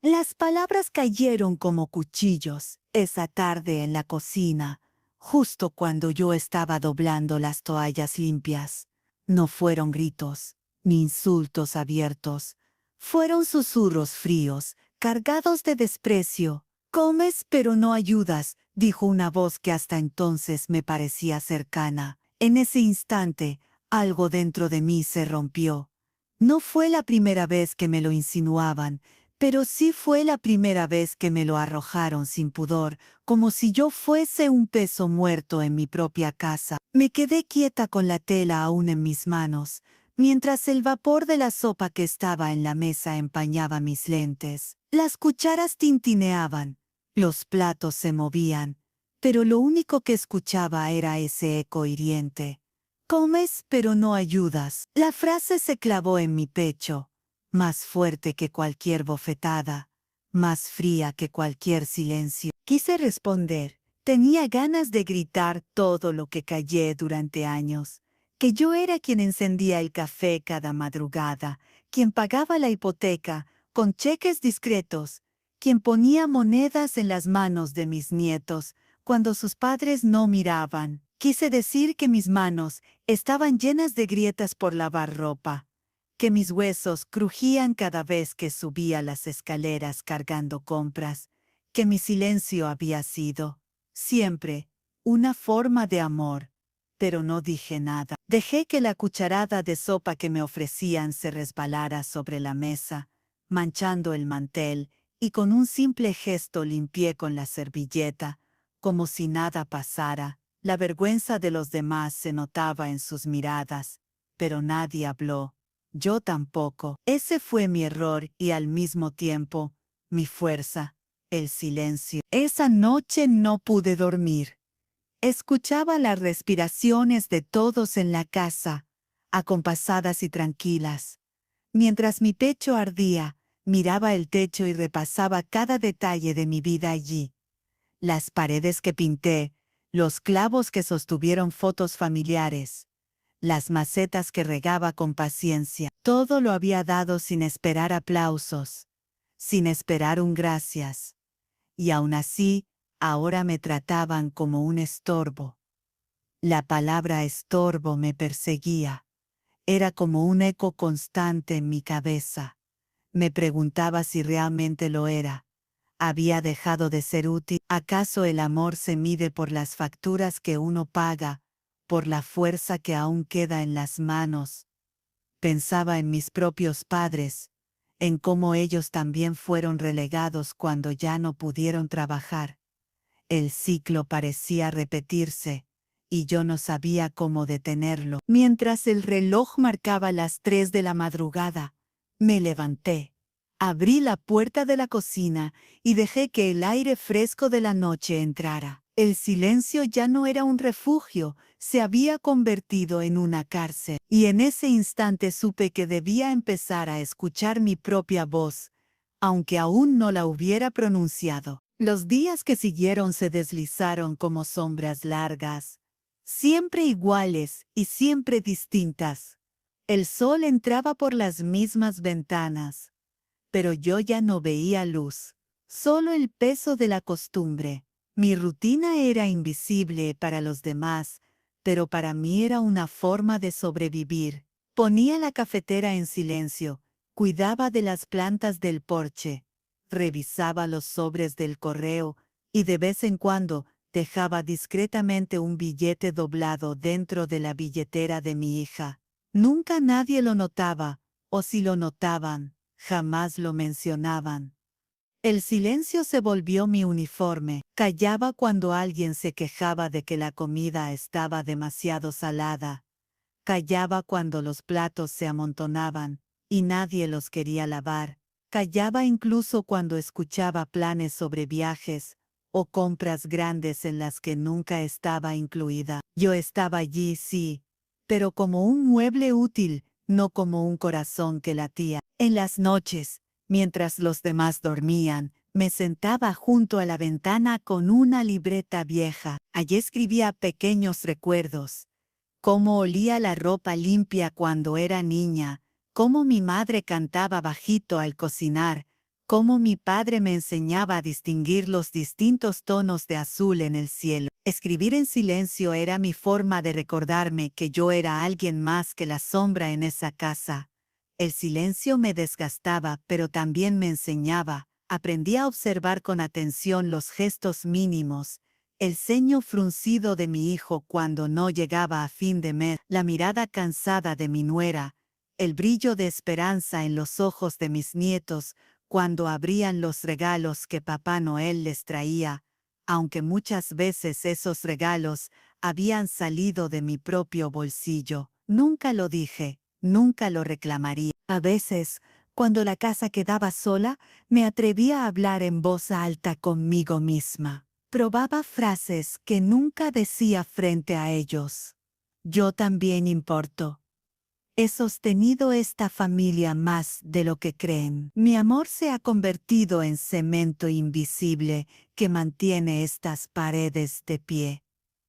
Las palabras cayeron como cuchillos esa tarde en la cocina, justo cuando yo estaba doblando las toallas limpias. No fueron gritos, ni insultos abiertos. Fueron susurros fríos, cargados de desprecio. Comes pero no ayudas, dijo una voz que hasta entonces me parecía cercana. En ese instante, algo dentro de mí se rompió. No fue la primera vez que me lo insinuaban, pero sí fue la primera vez que me lo arrojaron sin pudor, como si yo fuese un peso muerto en mi propia casa. Me quedé quieta con la tela aún en mis manos, mientras el vapor de la sopa que estaba en la mesa empañaba mis lentes. Las cucharas tintineaban, los platos se movían, pero lo único que escuchaba era ese eco hiriente. Comes pero no ayudas. La frase se clavó en mi pecho, más fuerte que cualquier bofetada, más fría que cualquier silencio. Quise responder. Tenía ganas de gritar todo lo que callé durante años, que yo era quien encendía el café cada madrugada, quien pagaba la hipoteca con cheques discretos, quien ponía monedas en las manos de mis nietos cuando sus padres no miraban. Quise decir que mis manos estaban llenas de grietas por lavar ropa, que mis huesos crujían cada vez que subía las escaleras cargando compras, que mi silencio había sido, siempre, una forma de amor. Pero no dije nada. Dejé que la cucharada de sopa que me ofrecían se resbalara sobre la mesa, manchando el mantel, y con un simple gesto limpié con la servilleta, como si nada pasara. La vergüenza de los demás se notaba en sus miradas, pero nadie habló. Yo tampoco. Ese fue mi error y al mismo tiempo, mi fuerza, el silencio. Esa noche no pude dormir. Escuchaba las respiraciones de todos en la casa, acompasadas y tranquilas. Mientras mi pecho ardía, miraba el techo y repasaba cada detalle de mi vida allí. Las paredes que pinté, los clavos que sostuvieron fotos familiares, las macetas que regaba con paciencia. Todo lo había dado sin esperar aplausos, sin esperar un gracias. Y aún así, ahora me trataban como un estorbo. La palabra estorbo me perseguía. Era como un eco constante en mi cabeza. Me preguntaba si realmente lo era. ¿Había dejado de ser útil? ¿Acaso el amor se mide por las facturas que uno paga, por la fuerza que aún queda en las manos? Pensaba en mis propios padres, en cómo ellos también fueron relegados cuando ya no pudieron trabajar. El ciclo parecía repetirse, y yo no sabía cómo detenerlo. Mientras el reloj marcaba las 3 de la madrugada, me levanté. Abrí la puerta de la cocina y dejé que el aire fresco de la noche entrara. El silencio ya no era un refugio, se había convertido en una cárcel. Y en ese instante supe que debía empezar a escuchar mi propia voz, aunque aún no la hubiera pronunciado. Los días que siguieron se deslizaron como sombras largas, siempre iguales y siempre distintas. El sol entraba por las mismas ventanas, pero yo ya no veía luz, solo el peso de la costumbre. Mi rutina era invisible para los demás, pero para mí era una forma de sobrevivir. Ponía la cafetera en silencio, cuidaba de las plantas del porche, revisaba los sobres del correo y de vez en cuando dejaba discretamente un billete doblado dentro de la billetera de mi hija. Nunca nadie lo notaba, o si lo notaban, jamás lo mencionaban. El silencio se volvió mi uniforme. Callaba cuando alguien se quejaba de que la comida estaba demasiado salada. Callaba cuando los platos se amontonaban y nadie los quería lavar. Callaba incluso cuando escuchaba planes sobre viajes o compras grandes en las que nunca estaba incluida. Yo estaba allí, sí, pero como un mueble útil, no como un corazón que latía. En las noches, mientras los demás dormían, me sentaba junto a la ventana con una libreta vieja. Allí escribía pequeños recuerdos. Cómo olía la ropa limpia cuando era niña, cómo mi madre cantaba bajito al cocinar, Cómo mi padre me enseñaba a distinguir los distintos tonos de azul en el cielo. Escribir en silencio era mi forma de recordarme que yo era alguien más que la sombra en esa casa. El silencio me desgastaba, pero también me enseñaba. Aprendí a observar con atención los gestos mínimos, el ceño fruncido de mi hijo cuando no llegaba a fin de mes, la mirada cansada de mi nuera, el brillo de esperanza en los ojos de mis nietos cuando abrían los regalos que Papá Noel les traía, aunque muchas veces esos regalos habían salido de mi propio bolsillo. Nunca lo dije, nunca lo reclamaría. A veces, cuando la casa quedaba sola, me atrevía a hablar en voz alta conmigo misma. Probaba frases que nunca decía frente a ellos. Yo también importo. He sostenido esta familia más de lo que creen. Mi amor se ha convertido en cemento invisible que mantiene estas paredes de pie.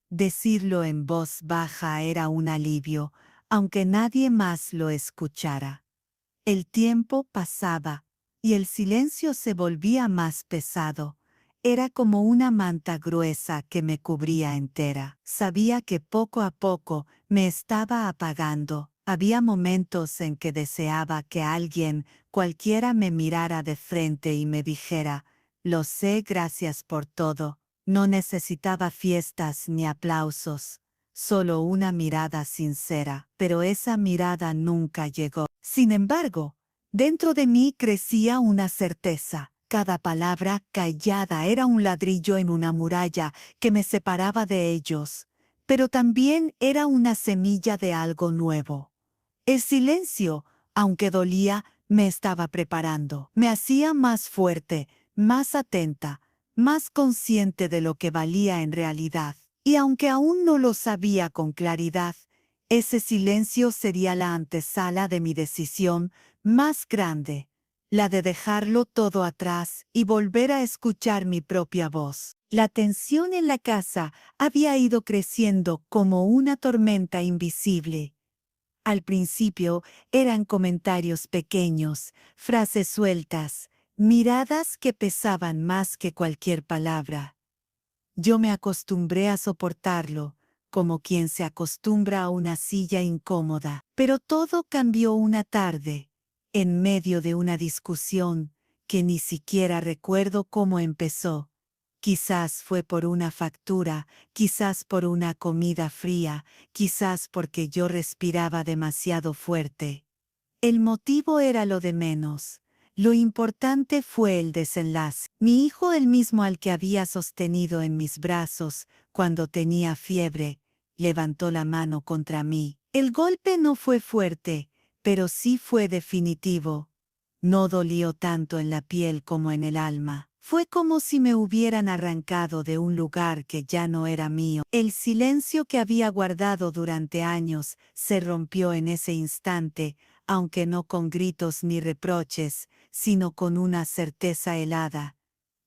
Decirlo en voz baja era un alivio, aunque nadie más lo escuchara. El tiempo pasaba, y el silencio se volvía más pesado. Era como una manta gruesa que me cubría entera. Sabía que poco a poco me estaba apagando. Había momentos en que deseaba que alguien, cualquiera, me mirara de frente y me dijera, «Lo sé, gracias por todo». No necesitaba fiestas ni aplausos, solo una mirada sincera, pero esa mirada nunca llegó. Sin embargo, dentro de mí crecía una certeza. Cada palabra callada era un ladrillo en una muralla que me separaba de ellos, pero también era una semilla de algo nuevo. El silencio, aunque dolía, me estaba preparando. Me hacía más fuerte, más atenta, más consciente de lo que valía en realidad. Y aunque aún no lo sabía con claridad, ese silencio sería la antesala de mi decisión más grande, la de dejarlo todo atrás y volver a escuchar mi propia voz. La tensión en la casa había ido creciendo como una tormenta invisible. Al principio eran comentarios pequeños, frases sueltas, miradas que pesaban más que cualquier palabra. Yo me acostumbré a soportarlo, como quien se acostumbra a una silla incómoda. Pero todo cambió una tarde, en medio de una discusión que ni siquiera recuerdo cómo empezó. Quizás fue por una factura, quizás por una comida fría, quizás porque yo respiraba demasiado fuerte. El motivo era lo de menos. Lo importante fue el desenlace. Mi hijo, el mismo al que había sostenido en mis brazos cuando tenía fiebre, levantó la mano contra mí. El golpe no fue fuerte, pero sí fue definitivo. No dolió tanto en la piel como en el alma. Fue como si me hubieran arrancado de un lugar que ya no era mío. El silencio que había guardado durante años se rompió en ese instante, aunque no con gritos ni reproches, sino con una certeza helada.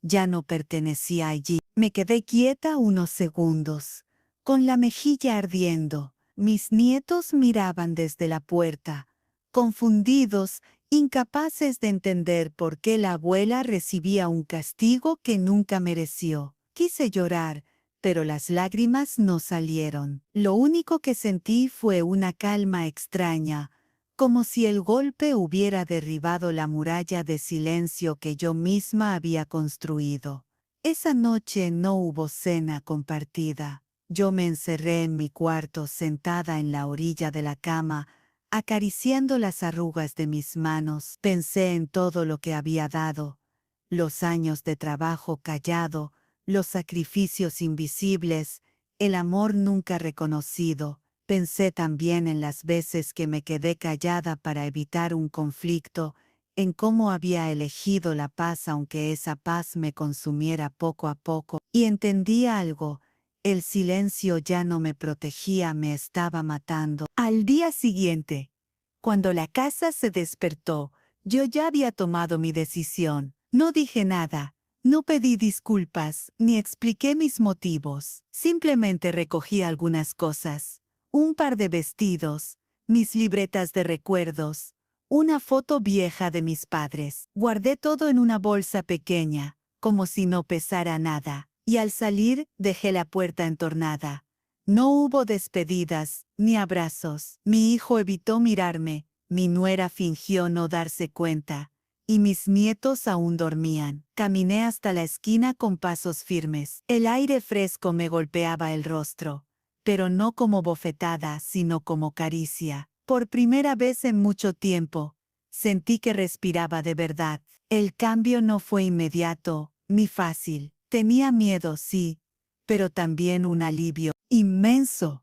Ya no pertenecía allí. Me quedé quieta unos segundos, con la mejilla ardiendo. Mis nietos miraban desde la puerta, confundidos, incapaces de entender por qué la abuela recibía un castigo que nunca mereció. Quise llorar, pero las lágrimas no salieron. Lo único que sentí fue una calma extraña, como si el golpe hubiera derribado la muralla de silencio que yo misma había construido. Esa noche no hubo cena compartida. Yo me encerré en mi cuarto sentada en la orilla de la cama, acariciando las arrugas de mis manos. Pensé en todo lo que había dado, los años de trabajo callado, los sacrificios invisibles, el amor nunca reconocido. Pensé también en las veces que me quedé callada para evitar un conflicto, en cómo había elegido la paz aunque esa paz me consumiera poco a poco, y entendí algo. El silencio ya no me protegía, me estaba matando. Al día siguiente, cuando la casa se despertó, yo ya había tomado mi decisión. No dije nada, no pedí disculpas, ni expliqué mis motivos. Simplemente recogí algunas cosas. Un par de vestidos, mis libretas de recuerdos, una foto vieja de mis padres. Guardé todo en una bolsa pequeña, como si no pesara nada, y al salir dejé la puerta entornada. No hubo despedidas, ni abrazos. Mi hijo evitó mirarme, mi nuera fingió no darse cuenta, y mis nietos aún dormían. Caminé hasta la esquina con pasos firmes. El aire fresco me golpeaba el rostro, pero no como bofetada, sino como caricia. Por primera vez en mucho tiempo, sentí que respiraba de verdad. El cambio no fue inmediato, ni fácil. Tenía miedo, sí, pero también un alivio inmenso.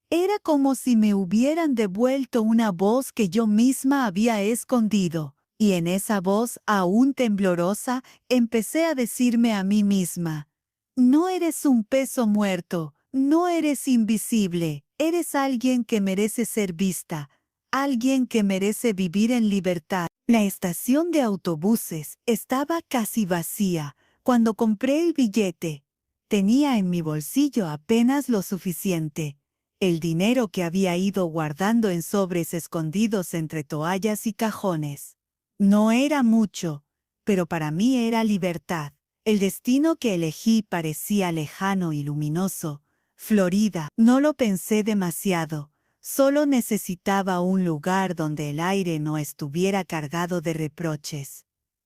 Era como si me hubieran devuelto una voz que yo misma había escondido, y en esa voz, aún temblorosa, empecé a decirme a mí misma: no eres un peso muerto, no eres invisible, eres alguien que merece ser vista, alguien que merece vivir en libertad. La estación de autobuses estaba casi vacía cuando compré el billete. Tenía en mi bolsillo apenas lo suficiente. El dinero que había ido guardando en sobres escondidos entre toallas y cajones. No era mucho, pero para mí era libertad. El destino que elegí parecía lejano y luminoso. Florida. No lo pensé demasiado. Solo necesitaba un lugar donde el aire no estuviera cargado de reproches.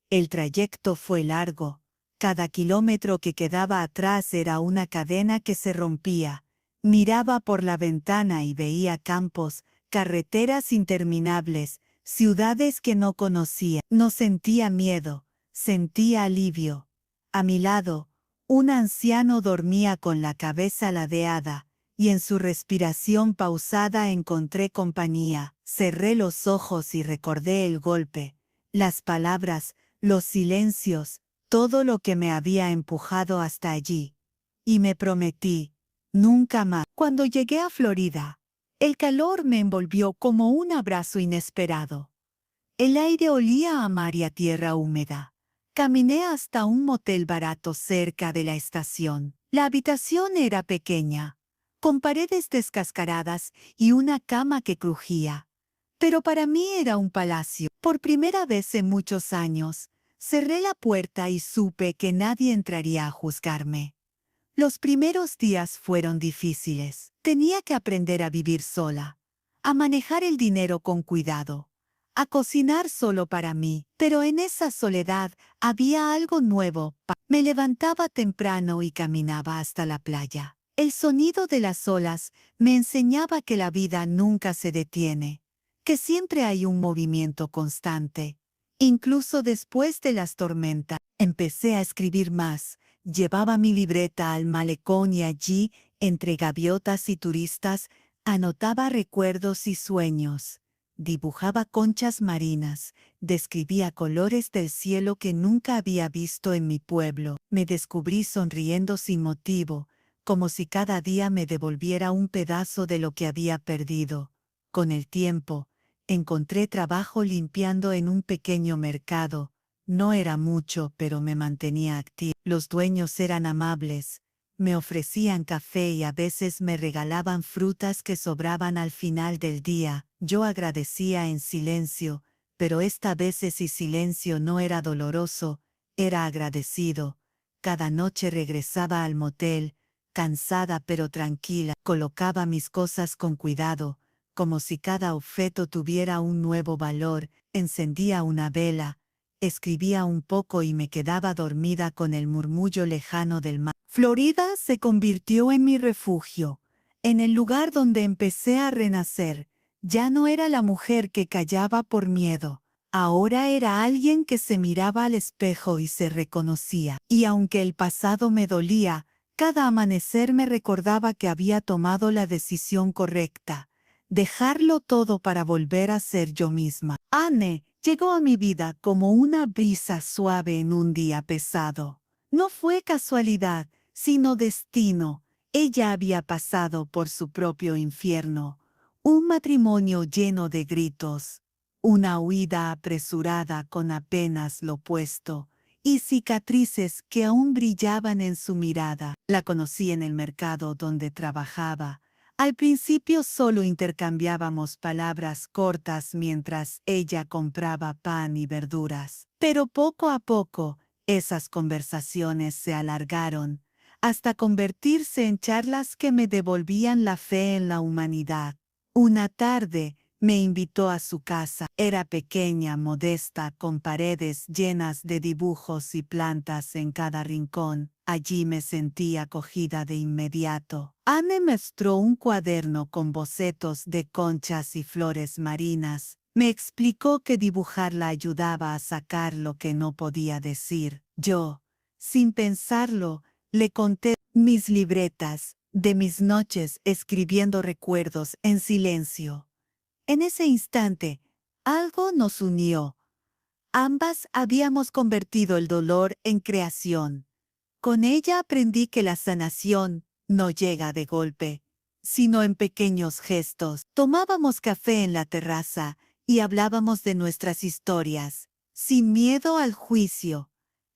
El trayecto fue largo. Cada kilómetro que quedaba atrás era una cadena que se rompía. Miraba por la ventana y veía campos, carreteras interminables, ciudades que no conocía. No sentía miedo, sentía alivio. A mi lado, un anciano dormía con la cabeza ladeada, y en su respiración pausada encontré compañía. Cerré los ojos y recordé el golpe, las palabras, los silencios, todo lo que me había empujado hasta allí. Y me prometí: nunca más. Cuando llegué a Florida, el calor me envolvió como un abrazo inesperado. El aire olía a mar y a tierra húmeda. Caminé hasta un motel barato cerca de la estación. La habitación era pequeña, con paredes descascaradas y una cama que crujía. Pero para mí era un palacio. Por primera vez en muchos años, cerré la puerta y supe que nadie entraría a juzgarme. Los primeros días fueron difíciles. Tenía que aprender a vivir sola, a manejar el dinero con cuidado, a cocinar solo para mí. Pero en esa soledad había algo nuevo. Me levantaba temprano y caminaba hasta la playa. El sonido de las olas me enseñaba que la vida nunca se detiene, que siempre hay un movimiento constante. Incluso después de las tormentas, empecé a escribir más. Llevaba mi libreta al malecón y allí, entre gaviotas y turistas, anotaba recuerdos y sueños. Dibujaba conchas marinas, describía colores del cielo que nunca había visto en mi pueblo. Me descubrí sonriendo sin motivo, como si cada día me devolviera un pedazo de lo que había perdido. Con el tiempo, encontré trabajo limpiando en un pequeño mercado. No era mucho, pero me mantenía activo. Los dueños eran amables. Me ofrecían café y a veces me regalaban frutas que sobraban al final del día. Yo agradecía en silencio, pero esta vez ese silencio no era doloroso, era agradecido. Cada noche regresaba al motel, cansada pero tranquila. Colocaba mis cosas con cuidado, como si cada objeto tuviera un nuevo valor. Encendía una vela, escribía un poco y me quedaba dormida con el murmullo lejano del mar. Florida se convirtió en mi refugio, en el lugar donde empecé a renacer. Ya no era la mujer que callaba por miedo. Ahora era alguien que se miraba al espejo y se reconocía. Y aunque el pasado me dolía, cada amanecer me recordaba que había tomado la decisión correcta. Dejarlo todo para volver a ser yo misma. Anne llegó a mi vida como una brisa suave en un día pesado. No fue casualidad, sino destino. Ella había pasado por su propio infierno. Un matrimonio lleno de gritos, una huida apresurada con apenas lo puesto, y cicatrices que aún brillaban en su mirada. La conocí en el mercado donde trabajaba. Al principio solo intercambiábamos palabras cortas mientras ella compraba pan y verduras. Pero poco a poco, esas conversaciones se alargaron, hasta convertirse en charlas que me devolvían la fe en la humanidad. Una tarde, me invitó a su casa. Era pequeña, modesta, con paredes llenas de dibujos y plantas en cada rincón. Allí me sentí acogida de inmediato. Anne me mostró un cuaderno con bocetos de conchas y flores marinas. Me explicó que dibujar la ayudaba a sacar lo que no podía decir. Yo, sin pensarlo, le conté mis libretas, de mis noches escribiendo recuerdos en silencio. En ese instante, algo nos unió. Ambas habíamos convertido el dolor en creación. Con ella aprendí que la sanación no llega de golpe, sino en pequeños gestos. Tomábamos café en la terraza y hablábamos de nuestras historias, sin miedo al juicio.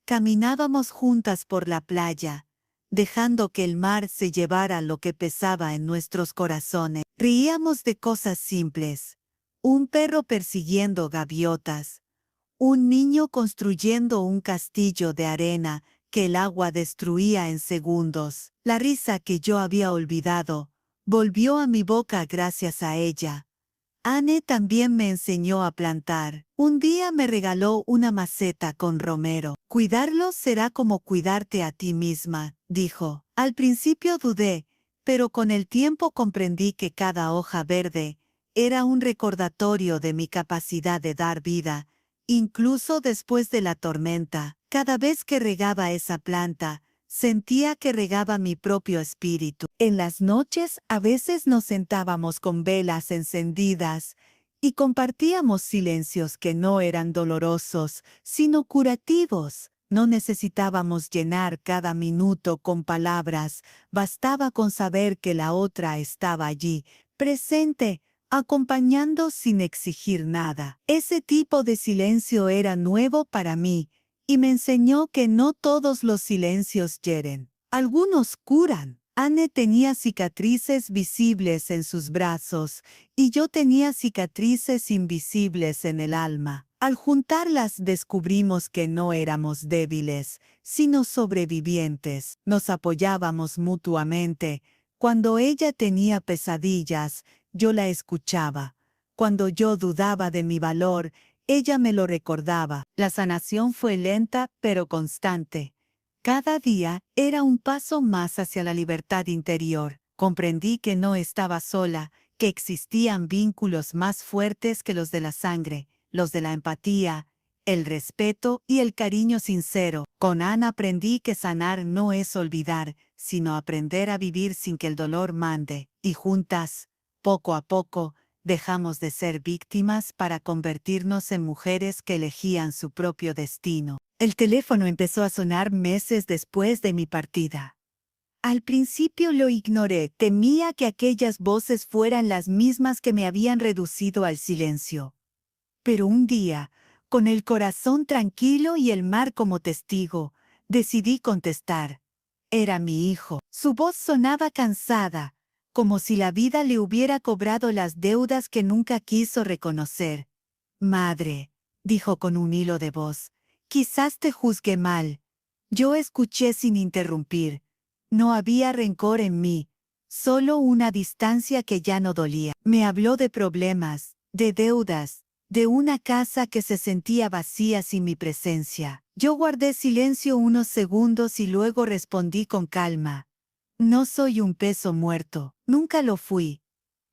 Caminábamos juntas por la playa, dejando que el mar se llevara lo que pesaba en nuestros corazones. Reíamos de cosas simples. Un perro persiguiendo gaviotas. Un niño construyendo un castillo de arena que el agua destruía en segundos. La risa que yo había olvidado volvió a mi boca gracias a ella. Anne también me enseñó a plantar. Un día me regaló una maceta con romero. Cuidarlo será como cuidarte a ti misma, dijo. Al principio dudé, pero con el tiempo comprendí que cada hoja verde era un recordatorio de mi capacidad de dar vida, incluso después de la tormenta. Cada vez que regaba esa planta, sentía que regaba mi propio espíritu. En las noches a veces nos sentábamos con velas encendidas y compartíamos silencios que no eran dolorosos, sino curativos. No necesitábamos llenar cada minuto con palabras, bastaba con saber que la otra estaba allí, presente, acompañando sin exigir nada. Ese tipo de silencio era nuevo para mí, y me enseñó que no todos los silencios hieren. Algunos curan. Anne tenía cicatrices visibles en sus brazos y yo tenía cicatrices invisibles en el alma. Al juntarlas descubrimos que no éramos débiles, sino sobrevivientes. Nos apoyábamos mutuamente. Cuando ella tenía pesadillas, yo la escuchaba. Cuando yo dudaba de mi valor, ella me lo recordaba. La sanación fue lenta pero constante. Cada día era un paso más hacia la libertad interior. Comprendí que no estaba sola, que existían vínculos más fuertes que los de la sangre, los de la empatía, el respeto y el cariño sincero. Con Anne aprendí que sanar no es olvidar, sino aprender a vivir sin que el dolor mande. Y juntas, poco a poco, dejamos de ser víctimas para convertirnos en mujeres que elegían su propio destino. El teléfono empezó a sonar meses después de mi partida. Al principio lo ignoré, temía que aquellas voces fueran las mismas que me habían reducido al silencio. Pero un día, con el corazón tranquilo y el mar como testigo, decidí contestar. Era mi hijo. Su voz sonaba cansada, como si la vida le hubiera cobrado las deudas que nunca quiso reconocer. Madre, dijo con un hilo de voz, quizás te juzgué mal. Yo escuché sin interrumpir. No había rencor en mí, solo una distancia que ya no dolía. Me habló de problemas, de deudas, de una casa que se sentía vacía sin mi presencia. Yo guardé silencio unos segundos y luego respondí con calma. No soy un peso muerto, nunca lo fui.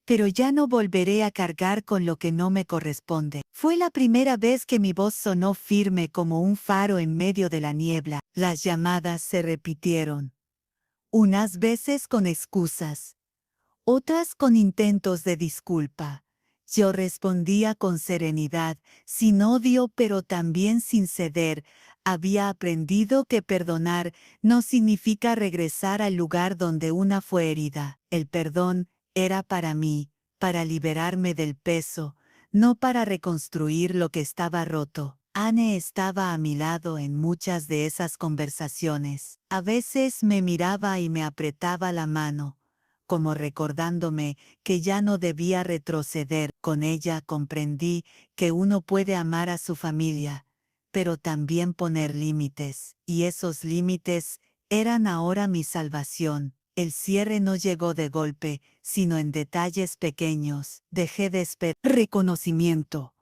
Pero ya no volveré a cargar con lo que no me corresponde. Fue la primera vez que mi voz sonó firme como un faro en medio de la niebla. Las llamadas se repitieron. Unas veces con excusas, otras con intentos de disculpa. Yo respondía con serenidad, sin odio pero también sin ceder. Había aprendido que perdonar no significa regresar al lugar donde una fue herida. El perdón era para mí, para liberarme del peso, no para reconstruir lo que estaba roto. Anne estaba a mi lado en muchas de esas conversaciones. A veces me miraba y me apretaba la mano, como recordándome que ya no debía retroceder. Con ella comprendí que uno puede amar a su familia, pero también poner límites, y esos límites eran ahora mi salvación. El cierre no llegó de golpe, sino en detalles pequeños. Dejé de esperar reconocimiento.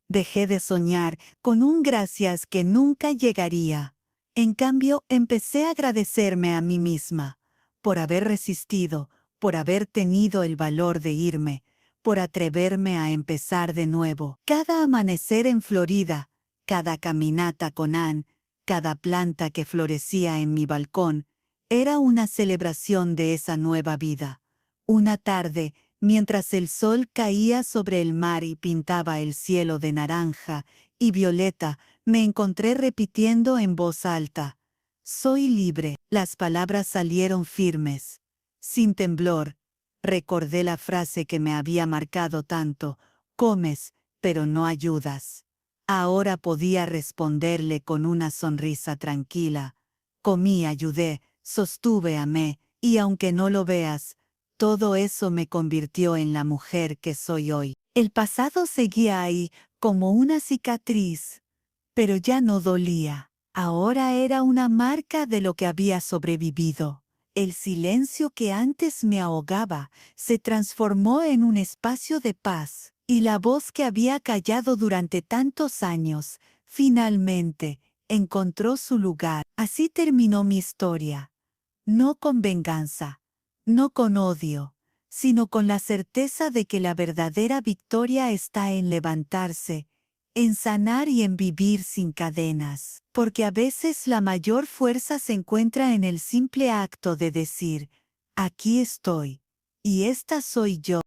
Dejé de soñar con un gracias que nunca llegaría. En cambio, empecé a agradecerme a mí misma por haber resistido, por haber tenido el valor de irme, por atreverme a empezar de nuevo. Cada amanecer en Florida, cada caminata con Ann, cada planta que florecía en mi balcón, era una celebración de esa nueva vida. Una tarde, mientras el sol caía sobre el mar y pintaba el cielo de naranja y violeta, me encontré repitiendo en voz alta: «Soy libre». Las palabras salieron firmes, sin temblor. Recordé la frase que me había marcado tanto: «Comes, pero no ayudas». Ahora podía responderle con una sonrisa tranquila. Comí, ayudé, sostuve, amé, y aunque no lo veas, todo eso me convirtió en la mujer que soy hoy. El pasado seguía ahí, como una cicatriz, pero ya no dolía. Ahora era una marca de lo que había sobrevivido. El silencio que antes me ahogaba se transformó en un espacio de paz, y la voz que había callado durante tantos años, finalmente, encontró su lugar. Así terminó mi historia. No con venganza, no con odio, sino con la certeza de que la verdadera victoria está en levantarse, en sanar y en vivir sin cadenas. Porque a veces la mayor fuerza se encuentra en el simple acto de decir: «Aquí estoy, y esta soy yo».